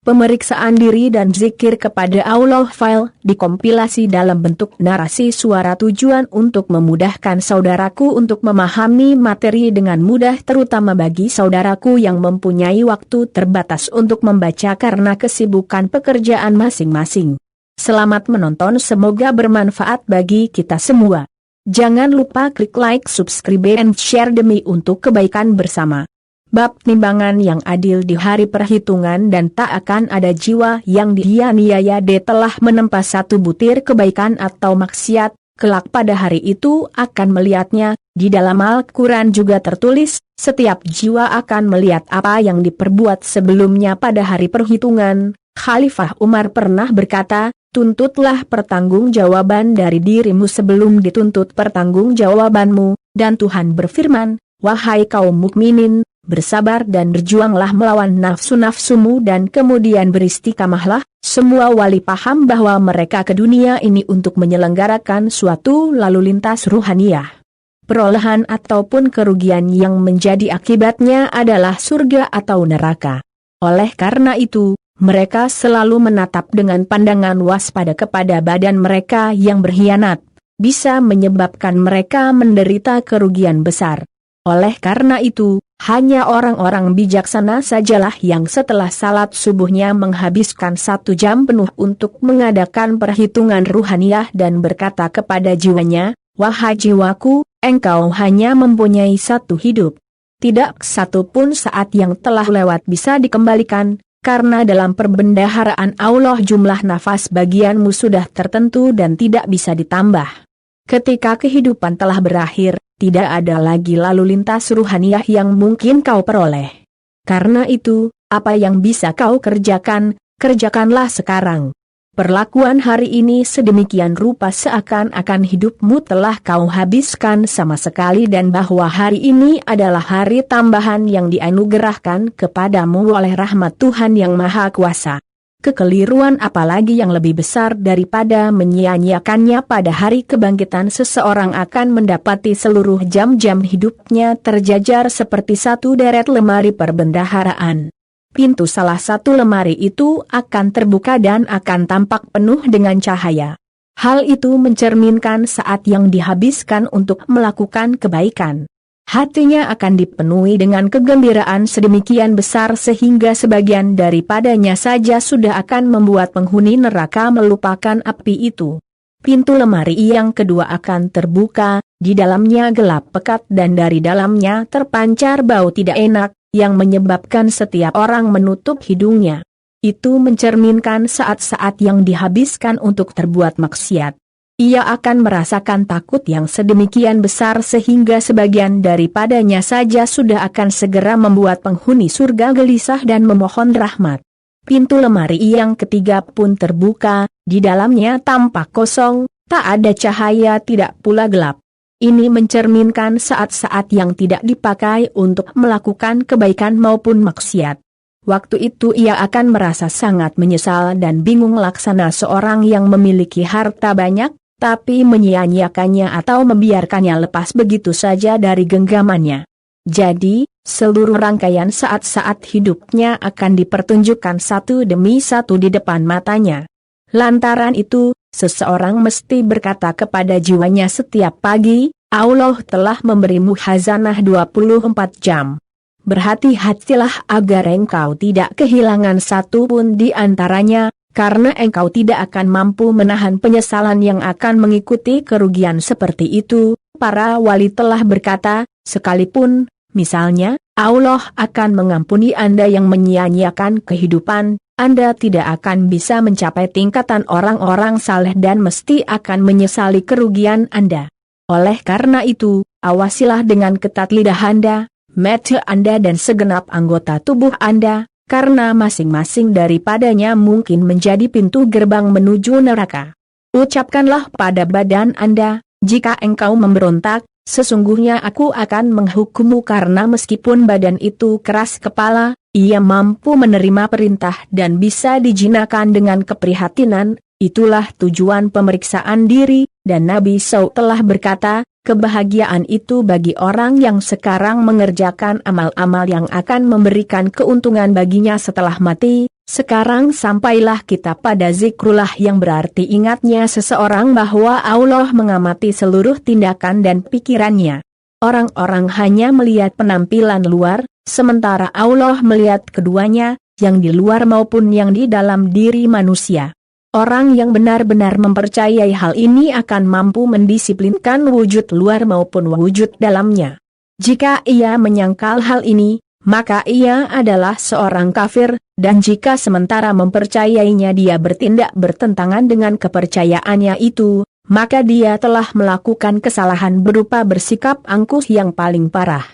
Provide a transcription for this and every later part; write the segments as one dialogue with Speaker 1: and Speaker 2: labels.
Speaker 1: Pemeriksaan diri dan zikir kepada Allah file dikompilasi dalam bentuk narasi suara tujuan untuk memudahkan saudaraku untuk memahami materi dengan mudah, terutama bagi saudaraku yang mempunyai waktu terbatas untuk membaca karena kesibukan pekerjaan masing-masing. Selamat menonton, semoga bermanfaat bagi kita semua. Jangan lupa klik like, subscribe, and share demi untuk kebaikan bersama. Bab timbangan yang adil di hari perhitungan dan tak akan ada jiwa yang dianiaya telah menempa satu butir kebaikan atau maksiat, kelak pada hari itu akan melihatnya. Di dalam Al-Quran juga tertulis, setiap jiwa akan melihat apa yang diperbuat sebelumnya pada hari perhitungan. Khalifah Umar pernah berkata, tuntutlah pertanggungjawaban dari dirimu sebelum dituntut pertanggungjawabanmu, dan Tuhan berfirman, wahai kaum mukminin, bersabar dan berjuanglah melawan nafsu-nafsumu dan kemudian beristiqamahlah. Semua wali paham bahwa mereka ke dunia ini untuk menyelenggarakan suatu lalu lintas ruhaniyah. Perolehan ataupun kerugian yang menjadi akibatnya adalah surga atau neraka. Oleh karena itu, mereka selalu menatap dengan pandangan waspada kepada badan mereka yang berkhianat, bisa menyebabkan mereka menderita kerugian besar. Oleh karena itu, hanya orang-orang bijaksana sajalah yang setelah salat subuhnya menghabiskan 1 jam penuh untuk mengadakan perhitungan ruhaniyah dan berkata kepada jiwanya, wahai jiwaku, engkau hanya mempunyai 1 hidup. Tidak satu pun saat yang telah lewat bisa dikembalikan, karena dalam perbendaharaan Allah jumlah nafas bagianmu sudah tertentu dan tidak bisa ditambah. Ketika kehidupan telah berakhir, tidak ada lagi lalu lintas ruhaniyah yang mungkin kau peroleh. Karena itu, apa yang bisa kau kerjakan, kerjakanlah sekarang. Perlakuan hari ini sedemikian rupa seakan-akan hidupmu telah kau habiskan sama sekali dan bahwa hari ini adalah hari tambahan yang dianugerahkan kepadamu oleh rahmat Tuhan Yang Maha Kuasa. Kekeliruan apalagi yang lebih besar daripada menyia-nyiakannya pada hari kebangkitan seseorang akan mendapati seluruh jam-jam hidupnya terjajar seperti satu deret lemari perbendaharaan. Pintu salah satu lemari itu akan terbuka dan akan tampak penuh dengan cahaya. Hal itu mencerminkan saat yang dihabiskan untuk melakukan kebaikan. Hatinya akan dipenuhi dengan kegembiraan sedemikian besar sehingga sebagian daripadanya saja sudah akan membuat penghuni neraka melupakan api itu. Pintu lemari yang kedua akan terbuka, di dalamnya gelap pekat dan dari dalamnya terpancar bau tidak enak, yang menyebabkan setiap orang menutup hidungnya. Itu mencerminkan saat-saat yang dihabiskan untuk terbuat maksiat. Ia akan merasakan takut yang sedemikian besar sehingga sebagian daripadanya saja sudah akan segera membuat penghuni surga gelisah dan memohon rahmat. Pintu lemari yang ketiga pun terbuka, di dalamnya tampak kosong, tak ada cahaya, tidak pula gelap. Ini mencerminkan saat-saat yang tidak dipakai untuk melakukan kebaikan maupun maksiat. Waktu itu ia akan merasa sangat menyesal dan bingung laksana seorang yang memiliki harta banyak, tapi menyia-nyiakannya atau membiarkannya lepas begitu saja dari genggamannya. Jadi, seluruh rangkaian saat-saat hidupnya akan dipertunjukkan satu demi satu di depan matanya. Lantaran itu, seseorang mesti berkata kepada jiwanya setiap pagi, Allah telah memberimu khazanah 24 jam. Berhati-hatilah agar engkau tidak kehilangan satu pun di antaranya, karena engkau tidak akan mampu menahan penyesalan yang akan mengikuti kerugian seperti itu. Para wali telah berkata, sekalipun, misalnya, Allah akan mengampuni Anda yang menyia-nyiakan kehidupan, Anda tidak akan bisa mencapai tingkatan orang-orang saleh dan mesti akan menyesali kerugian Anda. Oleh karena itu, awasilah dengan ketat lidah Anda, mata Anda dan segenap anggota tubuh Anda, karena masing-masing daripadanya mungkin menjadi pintu gerbang menuju neraka. Ucapkanlah pada badan Anda, jika engkau memberontak, sesungguhnya aku akan menghukummu karena meskipun badan itu keras kepala, ia mampu menerima perintah dan bisa dijinakan dengan keprihatinan. Itulah tujuan pemeriksaan diri, dan Nabi SAW telah berkata, kebahagiaan itu bagi orang yang sekarang mengerjakan amal-amal yang akan memberikan keuntungan baginya setelah mati, Sekarang sampailah kita pada zikrullah yang berarti ingatnya seseorang bahwa Allah mengamati seluruh tindakan dan pikirannya. Orang-orang hanya melihat penampilan luar, sementara Allah melihat keduanya, yang di luar maupun yang di dalam diri manusia. Orang yang benar-benar mempercayai hal ini akan mampu mendisiplinkan wujud luar maupun wujud dalamnya. Jika ia menyangkal hal ini, maka ia adalah seorang kafir, dan jika sementara mempercayainya dia bertindak bertentangan dengan kepercayaannya itu, maka dia telah melakukan kesalahan berupa bersikap angkuh yang paling parah.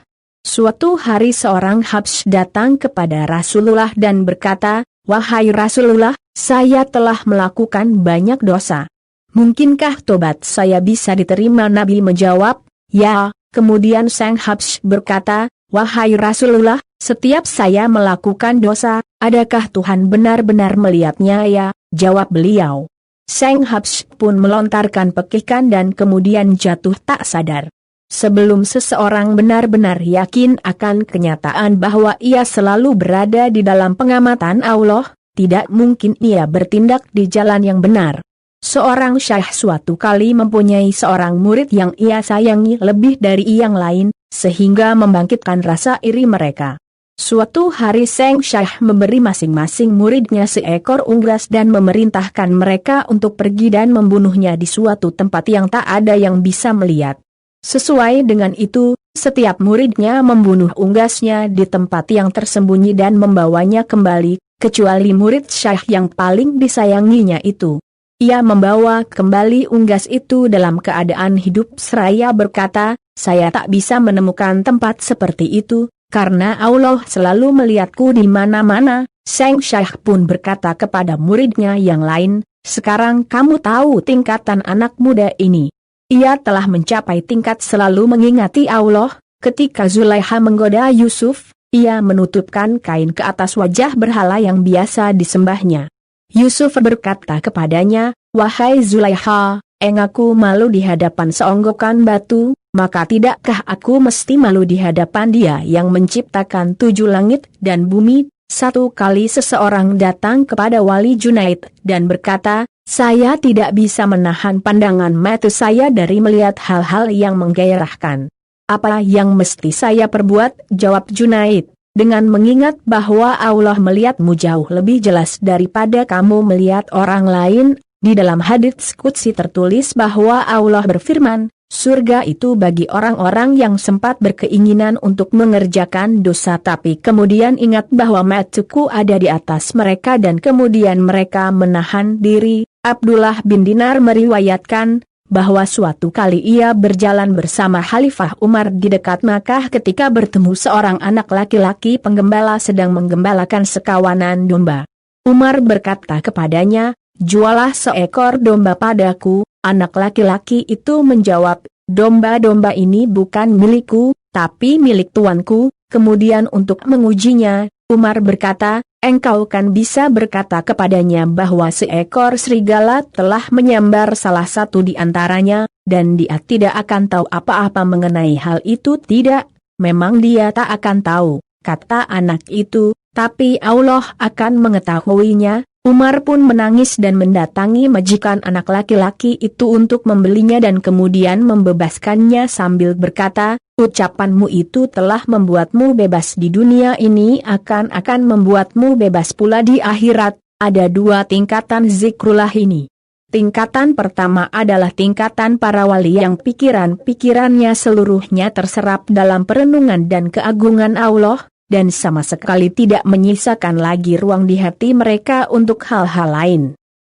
Speaker 1: Suatu hari seorang Habsy datang kepada Rasulullah dan berkata, "Wahai Rasulullah, saya telah melakukan banyak dosa. Mungkinkah tobat saya bisa diterima?" Nabi menjawab, "Ya." Kemudian sang Habsy berkata, "Wahai Rasulullah, setiap saya melakukan dosa, adakah Tuhan benar-benar melihatnya ya?" Jawab beliau. Sang Habsy pun melontarkan pekikan dan kemudian jatuh tak sadar. Sebelum seseorang benar-benar yakin akan kenyataan bahwa ia selalu berada di dalam pengamatan Allah, tidak mungkin ia bertindak di jalan yang benar. Seorang syekh suatu kali mempunyai seorang murid yang ia sayangi lebih dari yang lain, sehingga membangkitkan rasa iri mereka. Suatu hari sang syekh memberi masing-masing muridnya seekor unggas dan memerintahkan mereka untuk pergi dan membunuhnya di suatu tempat yang tak ada yang bisa melihat. Sesuai dengan itu, setiap muridnya membunuh unggasnya di tempat yang tersembunyi dan membawanya kembali, kecuali murid syekh yang paling disayanginya itu. Ia membawa kembali unggas itu dalam keadaan hidup seraya berkata, "Saya tak bisa menemukan tempat seperti itu, karena Allah selalu melihatku di mana-mana." Sang syekh pun berkata kepada muridnya yang lain, "Sekarang kamu tahu tingkatan anak muda ini. Ia telah mencapai tingkat selalu mengingati Allah." Ketika Zulaikha menggoda Yusuf, ia menutupkan kain ke atas wajah berhala yang biasa disembahnya. Yusuf berkata kepadanya, "Wahai Zulaikha, aku malu di hadapan seonggokan batu, maka tidakkah aku mesti malu di hadapan Dia yang menciptakan 7 langit dan bumi?" Satu kali seseorang datang kepada Wali Junaid dan berkata, "Saya tidak bisa menahan pandangan mata saya dari melihat hal-hal yang menggairahkan. Apa yang mesti saya perbuat?" Jawab Junaid, "Dengan mengingat bahwa Allah melihatmu jauh lebih jelas daripada kamu melihat orang lain." Di dalam hadits qudsi tertulis bahwa Allah berfirman, "Surga itu bagi orang-orang yang sempat berkeinginan untuk mengerjakan dosa tapi kemudian ingat bahwa mataku ada di atas mereka dan kemudian mereka menahan diri." Abdullah bin Dinar meriwayatkan bahwa suatu kali ia berjalan bersama Khalifah Umar di dekat Makkah ketika bertemu seorang anak laki-laki penggembala sedang menggembalakan sekawanan domba. Umar berkata kepadanya, "Jualah seekor domba padaku." Anak laki-laki itu menjawab, "Domba-domba ini bukan milikku, tapi milik tuanku." Kemudian untuk mengujinya, Umar berkata, "Engkau kan bisa berkata kepadanya bahwa seekor serigala telah menyambar salah satu di antaranya, dan dia tidak akan tahu apa-apa mengenai hal itu." "Tidak, memang dia tak akan tahu," kata anak itu, "tapi Allah akan mengetahuinya." Umar pun menangis dan mendatangi majikan anak laki-laki itu untuk membelinya dan kemudian membebaskannya sambil berkata, "Ucapanmu itu telah membuatmu bebas di dunia ini akan membuatmu bebas pula di akhirat." Ada 2 tingkatan zikrullah ini. Tingkatan pertama adalah tingkatan para wali yang pikiran-pikirannya seluruhnya terserap dalam perenungan dan keagungan Allah, dan sama sekali tidak menyisakan lagi ruang di hati mereka untuk hal-hal lain.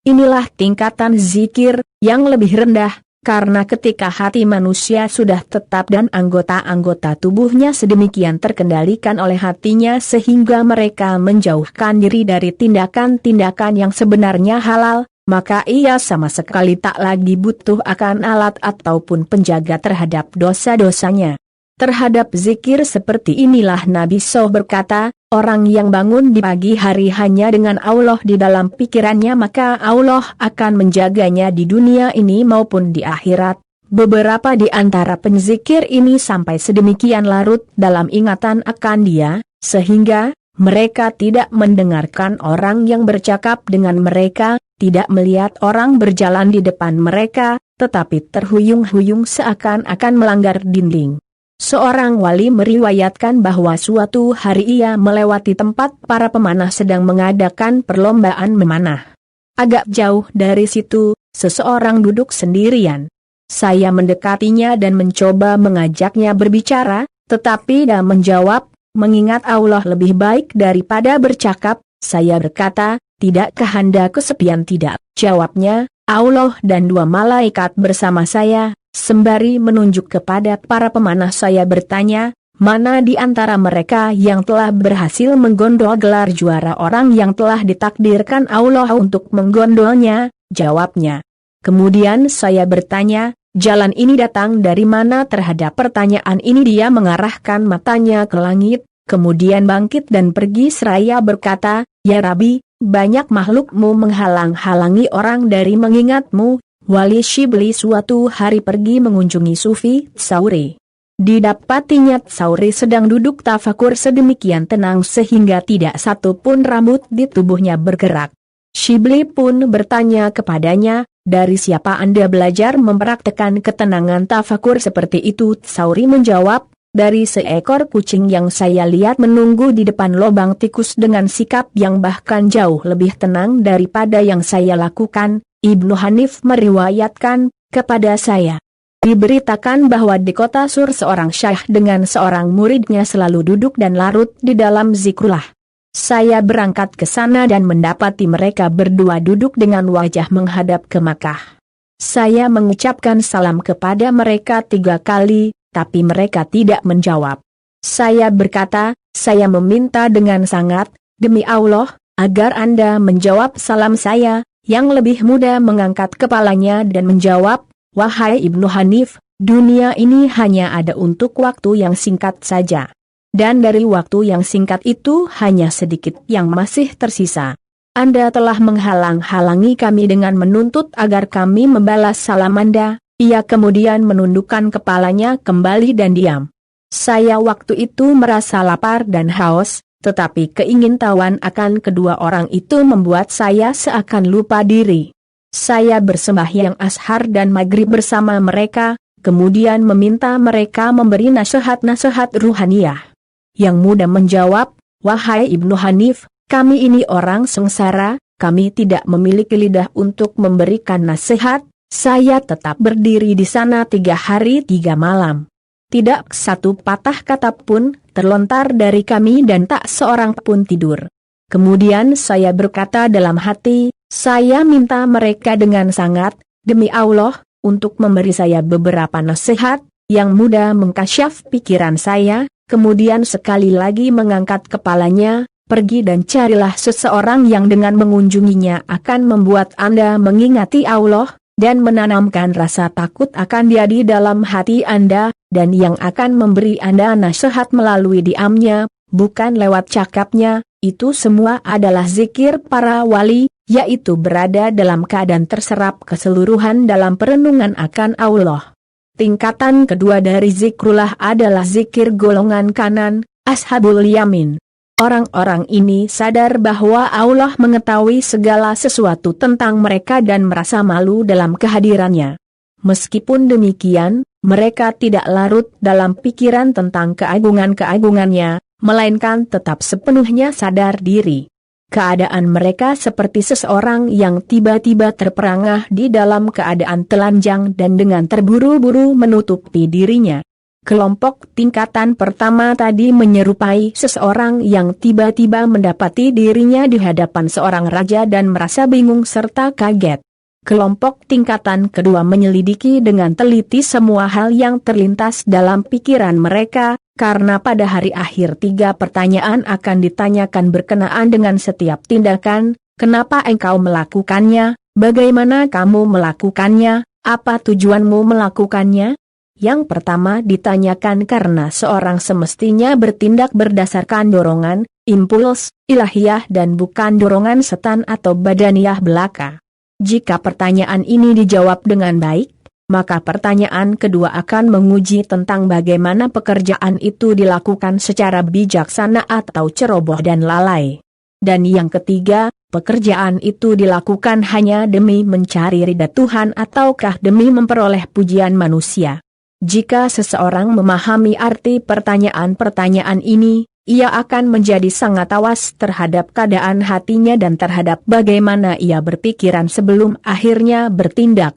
Speaker 1: Inilah tingkatan zikir yang lebih rendah, karena ketika hati manusia sudah tetap dan anggota-anggota tubuhnya sedemikian terkendalikan oleh hatinya sehingga mereka menjauhkan diri dari tindakan-tindakan yang sebenarnya halal, maka ia sama sekali tak lagi butuh akan alat ataupun penjaga terhadap dosa-dosanya. Terhadap zikir seperti inilah Nabi SAW berkata, orang yang bangun di pagi hari hanya dengan Allah di dalam pikirannya maka Allah akan menjaganya di dunia ini maupun di akhirat. Beberapa di antara penzikir ini sampai sedemikian larut dalam ingatan akan Dia, sehingga Mereka tidak mendengarkan orang yang bercakap dengan mereka, tidak melihat orang berjalan di depan mereka, tetapi terhuyung-huyung seakan-akan melanggar dinding. Seorang wali meriwayatkan bahwa suatu hari ia melewati tempat para pemanah sedang mengadakan perlombaan memanah. Agak jauh dari situ, seseorang duduk sendirian. Saya mendekatinya dan mencoba mengajaknya berbicara, tetapi dia menjawab, mengingat Allah lebih baik daripada bercakap. Saya berkata, tidakkah Anda kesepian? Tidak, jawabnya, Allah dan 2 malaikat bersama saya. Sembari menunjuk kepada para pemanah saya bertanya, mana di antara mereka yang telah berhasil menggondol gelar juara orang yang telah ditakdirkan Allah untuk menggondolnya? Jawabnya. Kemudian saya bertanya, jalan ini datang dari mana? Terhadap pertanyaan ini dia mengarahkan matanya ke langit, kemudian bangkit dan pergi seraya berkata, ya Rabi, banyak makhlukmu menghalang-halangi orang dari mengingatmu. Wali Shibli suatu hari pergi mengunjungi Sufi Tsauri. Didapatinya Tsauri sedang duduk tafakur sedemikian tenang sehingga tidak satu pun rambut di tubuhnya bergerak. Shibli pun bertanya kepadanya, dari siapa Anda belajar mempraktekkan ketenangan tafakur seperti itu? Tsauri menjawab, dari seekor kucing yang saya lihat menunggu di depan lubang tikus dengan sikap yang bahkan jauh lebih tenang daripada yang saya lakukan. Ibnu Hanif meriwayatkan kepada saya. Diberitakan bahwa di kota Sur seorang syekh dengan seorang muridnya selalu duduk dan larut di dalam zikrullah. Saya berangkat ke sana dan mendapati mereka berdua duduk dengan wajah menghadap ke Makkah. Saya mengucapkan salam kepada mereka 3 kali, tapi mereka tidak menjawab. Saya berkata, saya meminta dengan sangat, demi Allah, agar Anda menjawab salam saya. Yang lebih muda mengangkat kepalanya dan menjawab, wahai Ibnu Hanif, dunia ini hanya ada untuk waktu yang singkat saja. Dan dari waktu yang singkat itu hanya sedikit yang masih tersisa. Anda telah menghalang-halangi kami dengan menuntut agar kami membalas salam Anda. Ia kemudian menundukkan kepalanya kembali dan diam. Saya waktu itu merasa lapar dan haus. Tetapi keingintahuan akan kedua orang itu membuat saya seakan lupa diri. Saya bersembahyang ashar dan maghrib bersama mereka, kemudian meminta mereka memberi nasihat-nasihat ruhaniyah. Yang muda menjawab, wahai Ibnu Hanif, kami ini orang sengsara, kami tidak memiliki lidah untuk memberikan nasihat. Saya tetap berdiri di sana 3 hari 3 malam. Tidak satu patah kata pun terlontar dari kami dan tak seorang pun tidur. Kemudian saya berkata dalam hati, saya minta mereka dengan sangat, demi Allah, untuk memberi saya beberapa nasihat. Yang muda mengkasyaf pikiran saya, kemudian sekali lagi mengangkat kepalanya, pergi dan carilah seseorang yang dengan mengunjunginya akan membuat Anda mengingati Allah, dan menanamkan rasa takut akan Dia di dalam hati Anda, dan yang akan memberi Anda nasihat melalui diamnya, bukan lewat cakapnya. Itu semua adalah zikir para wali, yaitu berada dalam keadaan terserap keseluruhan dalam perenungan akan Allah. Tingkatan kedua dari zikrullah adalah zikir golongan kanan, ashabul yamin. Orang-orang ini sadar bahwa Allah mengetahui segala sesuatu tentang mereka dan merasa malu dalam kehadirannya. Meskipun demikian, mereka tidak larut dalam pikiran tentang keagungan-keagungannya, melainkan tetap sepenuhnya sadar diri. Keadaan mereka seperti seseorang yang tiba-tiba terperangah di dalam keadaan telanjang dan dengan terburu-buru menutupi dirinya. Kelompok tingkatan pertama tadi menyerupai seseorang yang tiba-tiba mendapati dirinya di hadapan seorang raja dan merasa bingung serta kaget. Kelompok tingkatan kedua menyelidiki dengan teliti semua hal yang terlintas dalam pikiran mereka, karena pada hari akhir 3 pertanyaan akan ditanyakan berkenaan dengan setiap tindakan. Kenapa engkau melakukannya? Bagaimana kamu melakukannya? Apa tujuanmu melakukannya? Yang pertama ditanyakan karena seorang semestinya bertindak berdasarkan dorongan, impuls, ilahiyah dan bukan dorongan setan atau badaniyah belaka. Jika pertanyaan ini dijawab dengan baik, maka pertanyaan kedua akan menguji tentang bagaimana pekerjaan itu dilakukan secara bijaksana atau ceroboh dan lalai. Dan yang ketiga, pekerjaan itu dilakukan hanya demi mencari ridha Tuhan ataukah demi memperoleh pujian manusia. Jika seseorang memahami arti pertanyaan-pertanyaan ini, ia akan menjadi sangat awas terhadap keadaan hatinya dan terhadap bagaimana ia berpikiran sebelum akhirnya bertindak.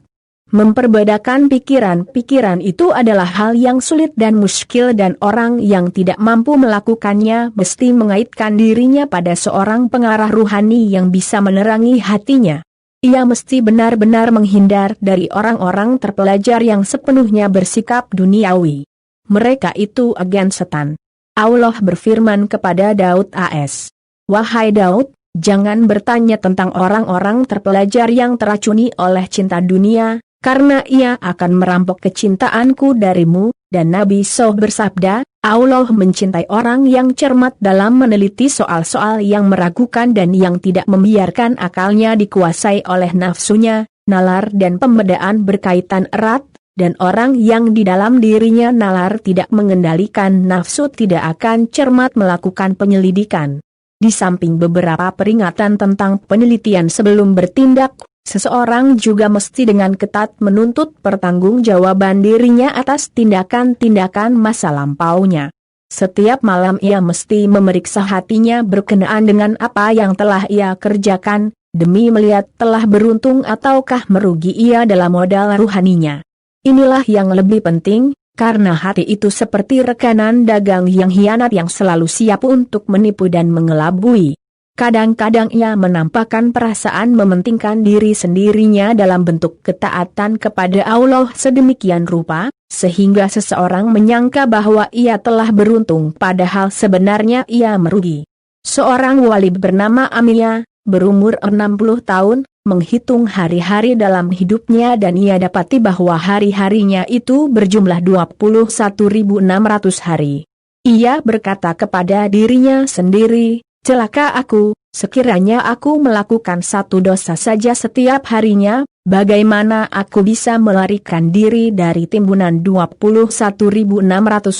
Speaker 1: Memperbedakan pikiran-pikiran itu adalah hal yang sulit dan muskil dan orang yang tidak mampu melakukannya mesti mengaitkan dirinya pada seorang pengarah ruhani yang bisa menerangi hatinya. Ia mesti benar-benar menghindar dari orang-orang terpelajar yang sepenuhnya bersikap duniawi. Mereka itu agen setan. Allah berfirman kepada Daud AS. Wahai Daud, jangan bertanya tentang orang-orang terpelajar yang teracuni oleh cinta dunia, karena ia akan merampok kecintaanku darimu, dan Nabi Soh bersabda, Allah mencintai orang yang cermat dalam meneliti soal-soal yang meragukan dan yang tidak membiarkan akalnya dikuasai oleh nafsunya, nalar dan pembedaan berkaitan erat, dan orang yang di dalam dirinya nalar tidak mengendalikan nafsu tidak akan cermat melakukan penyelidikan. Di samping beberapa peringatan tentang penelitian sebelum bertindak, seseorang juga mesti dengan ketat menuntut pertanggungjawaban dirinya atas tindakan-tindakan masa lampaunya. Setiap malam ia mesti memeriksa hatinya berkenaan dengan apa yang telah ia kerjakan, demi melihat telah beruntung ataukah merugi ia dalam modal ruhaninya. Inilah yang lebih penting, karena hati itu seperti rekanan dagang yang hianat yang selalu siap untuk menipu dan mengelabui. Kadang-kadang ia menampakkan perasaan mementingkan diri sendirinya dalam bentuk ketaatan kepada Allah sedemikian rupa, sehingga seseorang menyangka bahwa ia telah beruntung padahal sebenarnya ia merugi. Seorang wali bernama Amiyah, berumur 60 tahun, menghitung hari-hari dalam hidupnya dan ia dapati bahwa hari-harinya itu berjumlah 21.600 hari. Ia berkata kepada dirinya sendiri, celaka aku, sekiranya aku melakukan satu dosa saja setiap harinya, bagaimana aku bisa melarikan diri dari timbunan 21.600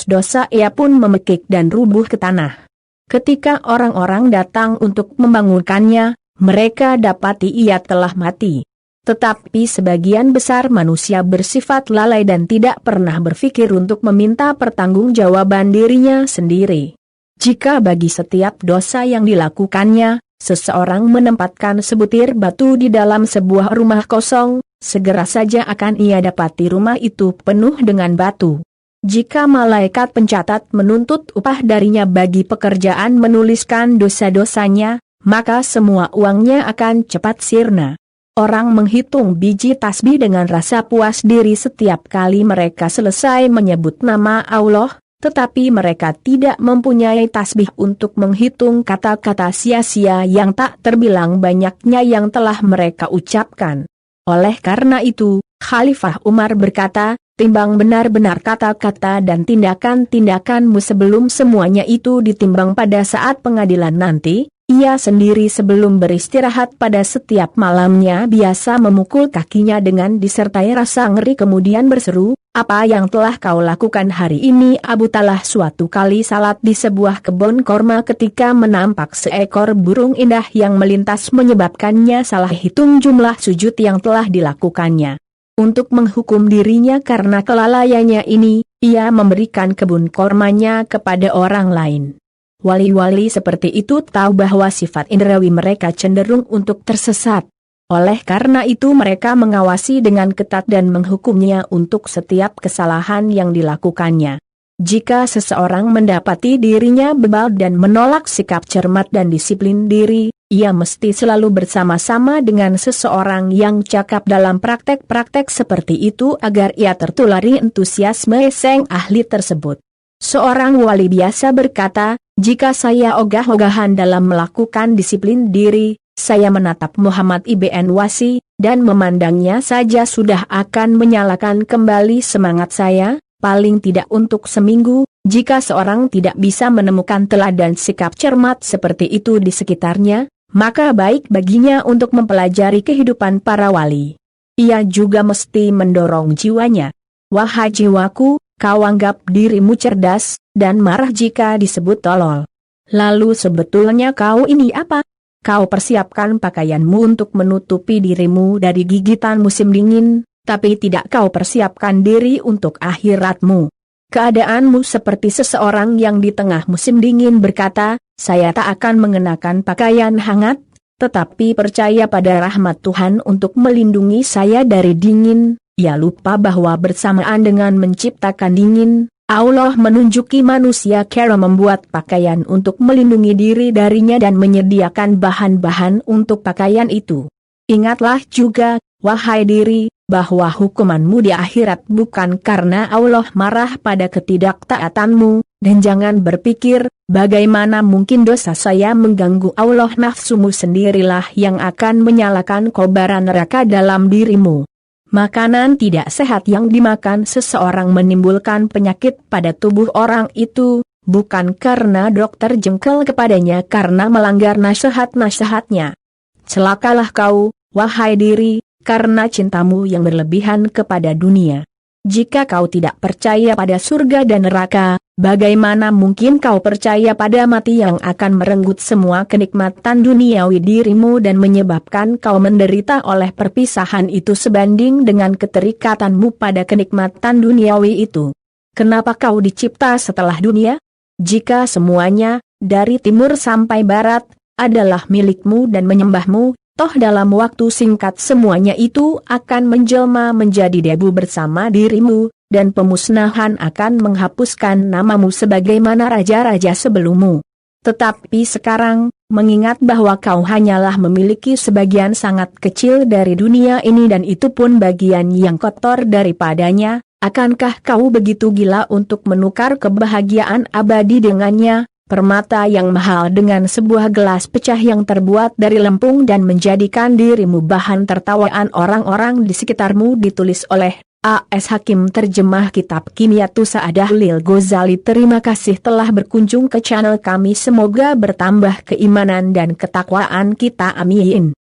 Speaker 1: dosa. Ia pun memekik dan rubuh ke tanah. Ketika orang-orang datang untuk membangunkannya, mereka dapati ia telah mati. Tetapi sebagian besar manusia bersifat lalai dan tidak pernah berpikir untuk meminta pertanggungjawaban dirinya sendiri. Jika bagi setiap dosa yang dilakukannya, seseorang menempatkan sebutir batu di dalam sebuah rumah kosong, segera saja akan ia dapati rumah itu penuh dengan batu. Jika malaikat pencatat menuntut upah darinya bagi pekerjaan menuliskan dosa-dosanya, maka semua uangnya akan cepat sirna. Orang menghitung biji tasbih dengan rasa puas diri setiap kali mereka selesai menyebut nama Allah, tetapi mereka tidak mempunyai tasbih untuk menghitung kata-kata sia-sia yang tak terbilang banyaknya yang telah mereka ucapkan. Oleh karena itu, Khalifah Umar berkata, timbang benar-benar kata-kata dan tindakan-tindakanmu sebelum semuanya itu ditimbang pada saat pengadilan nanti. Ia sendiri sebelum beristirahat pada setiap malamnya biasa memukul kakinya dengan disertai rasa ngeri kemudian berseru, apa yang telah kau lakukan hari ini? Abu Talha suatu kali salat di sebuah kebun korma ketika menampak seekor burung indah yang melintas menyebabkannya salah hitung jumlah sujud yang telah dilakukannya. Untuk menghukum dirinya karena kelalaiannya ini, ia memberikan kebun kormanya kepada orang lain. Wali-wali seperti itu tahu bahwa sifat indrawi mereka cenderung untuk tersesat. Oleh karena itu mereka mengawasi dengan ketat dan menghukumnya untuk setiap kesalahan yang dilakukannya. Jika seseorang mendapati dirinya bebal dan menolak sikap cermat dan disiplin diri, ia mesti selalu bersama-sama dengan seseorang yang cakap dalam praktek-praktek seperti itu agar ia tertulari entusiasme sang ahli tersebut. Seorang wali biasa berkata, jika saya ogah-ogahan dalam melakukan disiplin diri, saya menatap Muhammad ibn Wasi, dan memandangnya saja sudah akan menyalakan kembali semangat saya, paling tidak untuk seminggu. Jika seorang tidak bisa menemukan teladan sikap cermat seperti itu di sekitarnya, maka baik baginya untuk mempelajari kehidupan para wali. ia juga mesti mendorong jiwanya. Wahai jiwaku, kau anggap dirimu cerdas, dan marah jika disebut tolol. Lalu sebetulnya kau ini apa? Kau persiapkan pakaianmu untuk menutupi dirimu dari gigitan musim dingin, tapi tidak kau persiapkan diri untuk akhiratmu. Keadaanmu seperti seseorang yang di tengah musim dingin berkata, saya tak akan mengenakan pakaian hangat, tetapi percaya pada rahmat Tuhan untuk melindungi saya dari dingin. Ia lupa bahwa bersamaan dengan menciptakan dingin, Allah menunjuki manusia cara membuat pakaian untuk melindungi diri darinya dan menyediakan bahan-bahan untuk pakaian itu. Ingatlah juga, wahai diri, bahwa hukumanmu di akhirat bukan karena Allah marah pada ketidaktaatanmu, dan jangan berpikir, bagaimana mungkin dosa saya mengganggu Allah. Nafsumu sendirilah yang akan menyalakan kobaran neraka dalam dirimu. Makanan tidak sehat yang dimakan seseorang menimbulkan penyakit pada tubuh orang itu, bukan karena dokter jengkel kepadanya karena melanggar nasihat-nasihatnya. Celakalah kau, wahai diri, karena cintamu yang berlebihan kepada dunia. Jika kau tidak percaya pada surga dan neraka, bagaimana mungkin kau percaya pada mati yang akan merenggut semua kenikmatan duniawi dirimu dan menyebabkan kau menderita oleh perpisahan itu sebanding dengan keterikatanmu pada kenikmatan duniawi itu? Kenapa kau dicipta setelah dunia? Jika semuanya, dari timur sampai barat, adalah milikmu dan menyembahmu, toh dalam waktu singkat semuanya itu akan menjelma menjadi debu bersama dirimu, dan pemusnahan akan menghapuskan namamu sebagaimana raja-raja sebelummu. Tetapi sekarang, mengingat bahwa kau hanyalah memiliki sebagian sangat kecil dari dunia ini dan itu pun bagian yang kotor daripadanya, akankah kau begitu gila untuk menukar kebahagiaan abadi dengannya? Permata yang mahal dengan sebuah gelas pecah yang terbuat dari lempung dan menjadikan dirimu bahan tertawaan orang-orang di sekitarmu. Ditulis oleh A.S. Hakim, terjemah kitab Kimiyatu Sa'adah Lil Ghazali. Terima kasih telah berkunjung ke channel kami, semoga bertambah keimanan dan ketakwaan kita, amin.